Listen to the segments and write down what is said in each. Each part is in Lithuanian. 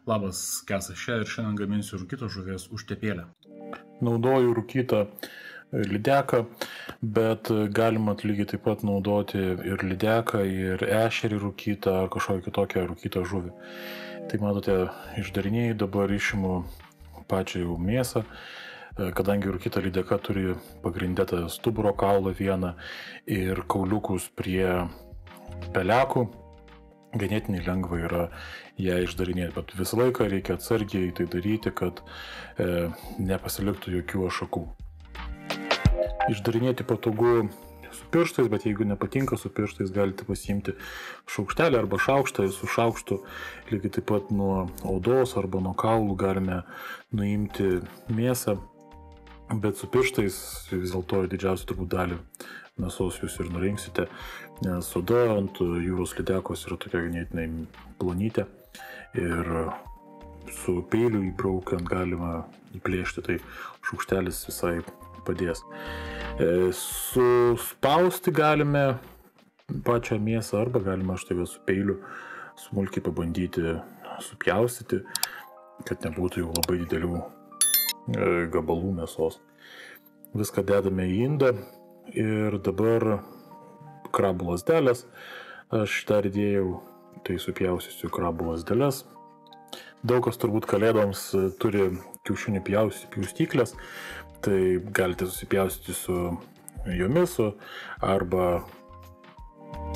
Labas, Kęstas čia ir šiandien gaminsiu rūkytos žuvies užtepėlę. Naudoju rūkytą lydeką, bet galima lygiai taip pat naudoti ir lydeką, ir ešerį rūkytą, ar kažkokią kitokią rūkytą žuvį. Tai matote, išdarinėjai dabar išimu pačią jau mėsą, kadangi rūkyta lydeka turi pagrindėtą stuburo kaulą vieną ir kauliukus prie pelekų. Ganėtinai lengva yra ją išdarinėti, bet visą laiką reikia atsargiai tai daryti, kad nepasiliktų jokių ašakų. Išdarinėti patogu su pirštais, bet jeigu nepatinka su pirštais, galite pasiimti šaukštelį arba šaukštą ir su šaukštu lygiai taip pat nuo odos arba nuo kaulų galime nuimti mėsą, bet su pirštais vis dėlto didžiausią turbūt dalį mėsos jūs ir nurinksite, nes oda ant jūros lydekos yra tokia ganėtinai plonytė ir su peiliu įbraukiant galima įplėšti, tai šaukštelis visai padės. Suspausti galime pačią mėsą arba galima štai su peiliu smulkiai pabandyti supjaustyti, kad nebūtų jau labai didelių gabalų mėsos. Viską dedame į indą. Ir dabar krabų lazdelės, aš dar įdėjau, tai supjaustysiu krabų lazdeles. Daug kas turbūt kalėdoms turi kiaušinių pjaustyklės, tai galite susipjaustyti su jomis, arba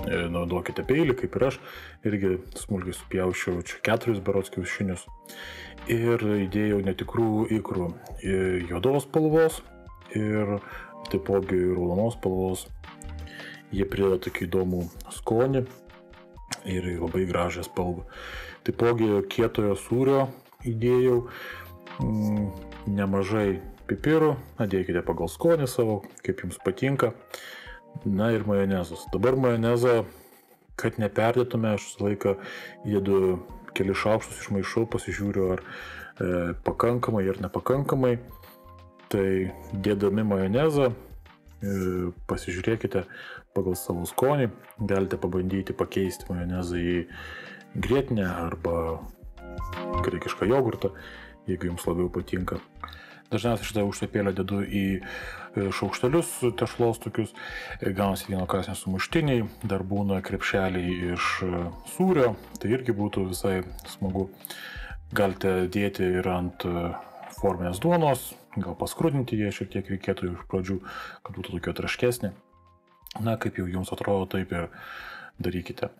naudokite peilį, kaip ir aš, irgi smulkiai supjaučiau 4 berods kiaušinius. Ir įdėjau netikrų ikrų juodos spalvos ir taipogi raudonos spalvos. Jie prideda tokį įdomų skonį ir labai gražią spalvą. Taipogi kietojo sūrio įdėjau nemažai pipirų, dėkite pagal skonį savo, kaip jums patinka. Na ir majonezas. Dabar majonezą, kad neperdėtume, aš visą laiką įdedu keli šaukštus, išmaišau, pasižiūriu ar pakankamai ar nepakankamai. Tai dėdami majonezą, pasižiūrėkite pagal savo skonį, galite pabandyti pakeisti majonezą į grietinę arba graikišką jogurtą, jeigu jums labiau patinka. Dažniausiai šitą užtepėlę dedu į šaukštelius tešlos tokius, gaunasi vieno kąsnio sumuštiniai, dar būna krepšeliai iš sūrio, tai irgi būtų visai smagu. Galite dėti ir ant forminės duonos, gal paskrudinti jie šiek tiek reikėtų iš pradžių, kad būtų tokia traškesnė. Na, kaip jau jums atrodo, taip ir darykite.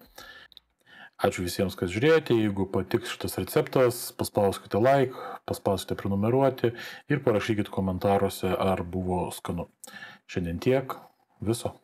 Ačiū visiems, kas žiūrėjote. Jeigu patiks šitas receptas, paspauskite like, paspauskite prenumeruoti ir parašykite komentaruose, ar buvo skanu. Šiandien tiek. Viso.